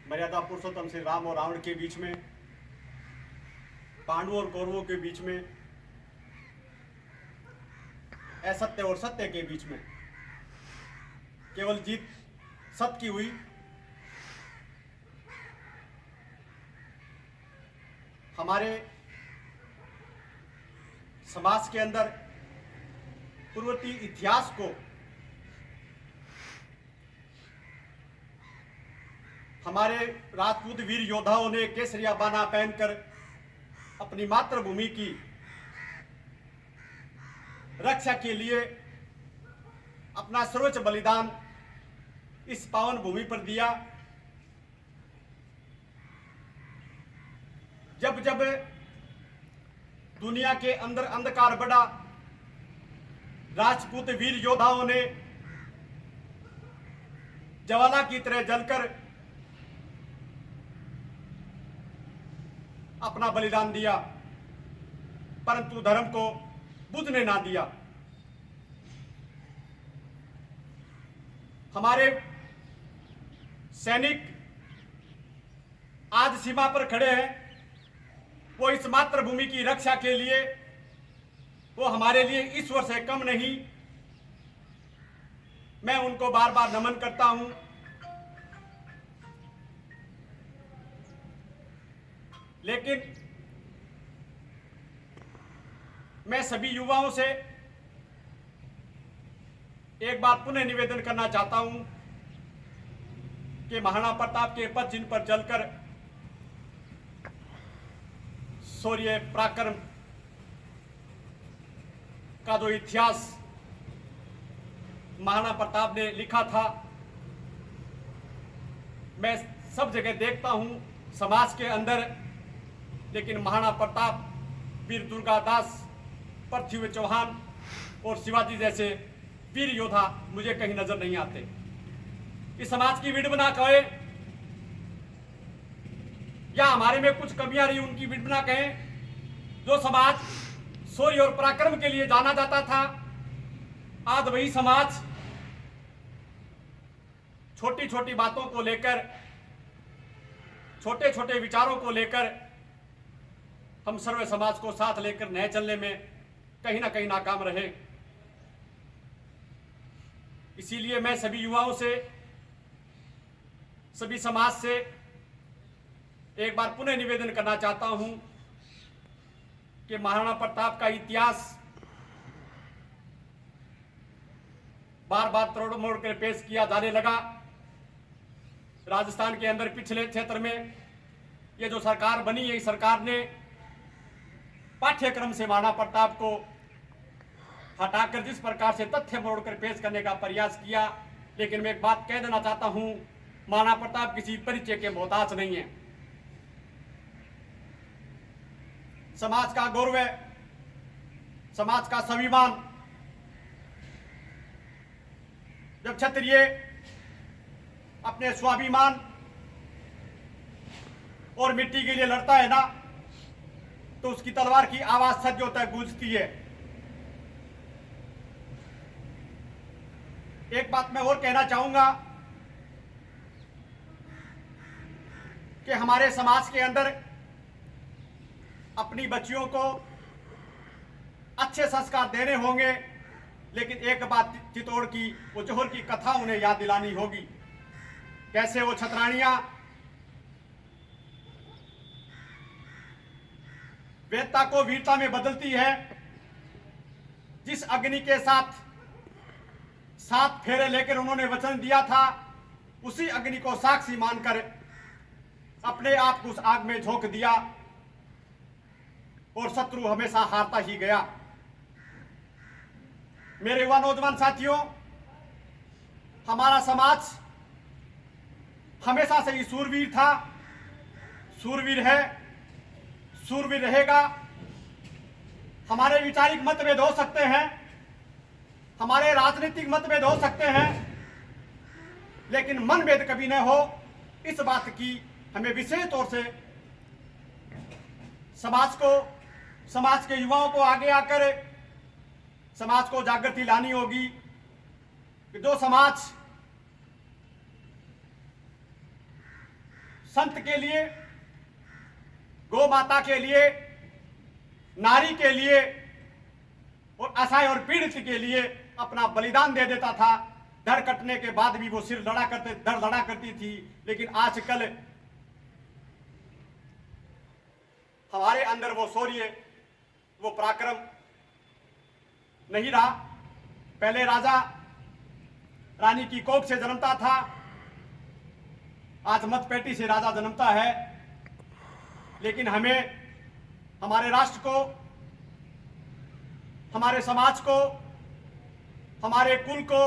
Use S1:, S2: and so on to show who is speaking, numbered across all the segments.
S1: मर्यादा पुरुषोत्तम श्री राम और रावण के बीच में, पांडवों और कौरवों के बीच में, असत्य और सत्य के बीच में केवल जीत सत्य की हुई। हमारे समाज के अंदर पूर्ववर्ती इतिहास को हमारे राजपूत वीर योद्धाओं ने केसरिया बाना पहनकर अपनी मातृभूमि की रक्षा के लिए अपना सर्वोच्च बलिदान इस पावन भूमि पर दिया। जब जब दुनिया के अंदर अंधकार बढ़ा, राजपूत वीर योद्धाओं ने ज्वाला की तरह जलकर अपना बलिदान दिया, परंतु धर्म को बुझने ना दिया। हमारे सैनिक आज सीमा पर खड़े हैं, वो इस मातृभूमि की रक्षा के लिए, वो हमारे लिए ईश्वर से कम नहीं। मैं उनको बार बार नमन करता हूं। लेकिन मैं सभी युवाओं से एक बार पुनः निवेदन करना चाहता हूं कि महाराणा प्रताप के पद जिन पर जलकर शौर्य पराक्रम का जो इतिहास महाराणा प्रताप ने लिखा था, मैं सब जगह देखता हूं समाज के अंदर, लेकिन महाराणा प्रताप, वीर दुर्गादास, पृथ्वी चौहान और शिवाजी जैसे वीर योद्धा मुझे कहीं नजर नहीं आते। इस समाज की विडंबना कहे या हमारे में कुछ कमियां रही उनकी विडंबना कहें। जो समाज शौर्य और पराक्रम के लिए जाना जाता था, आज वही समाज छोटी छोटी बातों को लेकर, छोटे छोटे विचारों को लेकर हम सर्व समाज को साथ लेकर नए चलने में कहीं ना कहीं नाकाम रहे। इसीलिए मैं सभी युवाओं से, सभी समाज से एक बार पुनः निवेदन करना चाहता हूं कि महाराणा प्रताप का इतिहास बार बार तोड़ मोड़ कर पेश किया जाने लगा। राजस्थान के अंदर पिछले क्षेत्र में ये जो सरकार बनी है, इस सरकार ने पाठ्यक्रम से महाराणा प्रताप को हटाकर जिस प्रकार से तथ्य मोड़कर पेश करने का प्रयास किया, लेकिन मैं एक बात कह देना चाहता हूं, महाराणा प्रताप किसी परिचय के मोहताज नहीं है। समाज का गौरव है, समाज का स्वाभिमान। जब क्षत्रिय अपने स्वाभिमान और मिट्टी के लिए लड़ता है ना, तो उसकी तलवार की आवाज सदियों तक गूंजती है। एक बात मैं और कहना चाहूंगा कि हमारे समाज के अंदर अपनी बच्चियों को अच्छे संस्कार देने होंगे, लेकिन एक बात चित्तौड़ की, वो जोहर की कथा उन्हें याद दिलानी होगी। कैसे वो छतरानियां वेदता को वीरता में बदलती है। जिस अग्नि के साथ 7 फेरे लेकर उन्होंने वचन दिया था, उसी अग्नि को साक्षी मानकर अपने आप को उस आग में झोंक दिया और शत्रु हमेशा हारता ही गया। मेरे युवा नौजवान साथियों, हमारा समाज हमेशा से ही सूरवीर था, सूरवीर है, सूरवीर रहेगा। हमारे वैचारिक मतभेद हो सकते हैं, हमारे राजनीतिक मतभेद हो सकते हैं, लेकिन मनभेद कभी न हो। इस बात की हमें विशेष तौर से समाज के युवाओं को आगे आकर समाज को जागृति लानी होगी कि जो समाज संत के लिए, गौ माता के लिए, नारी के लिए और असहाय और पीड़ित के लिए अपना बलिदान दे देता था। धड़ कटने के बाद भी वो सिर धड़ लड़ा करती थी। लेकिन आजकल हमारे अंदर वो शौर्य, वो पराक्रम नहीं रहा। पहले राजा रानी की कोख से जन्मता था, आज मतपेटी से राजा जन्मता है। लेकिन हमें हमारे राष्ट्र को, हमारे समाज को, हमारे कुल को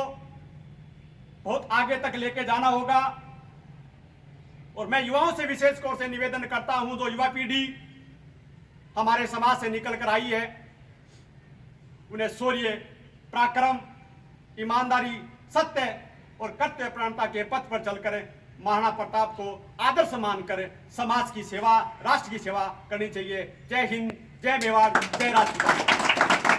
S1: बहुत आगे तक लेके जाना होगा। और मैं युवाओं से विशेष तौर से निवेदन करता हूं, जो युवा पीढ़ी हमारे समाज से निकल कर आई है, उन्हें शौर्य, पराक्रम, ईमानदारी, सत्य और कर्तव्य प्रवणता के पथ पर चलकर महाराणा प्रताप को आदर्श मानकर समाज की सेवा, राष्ट्र की सेवा करनी चाहिए। जय हिंद, जय मेवाड़, जय राष्ट्र।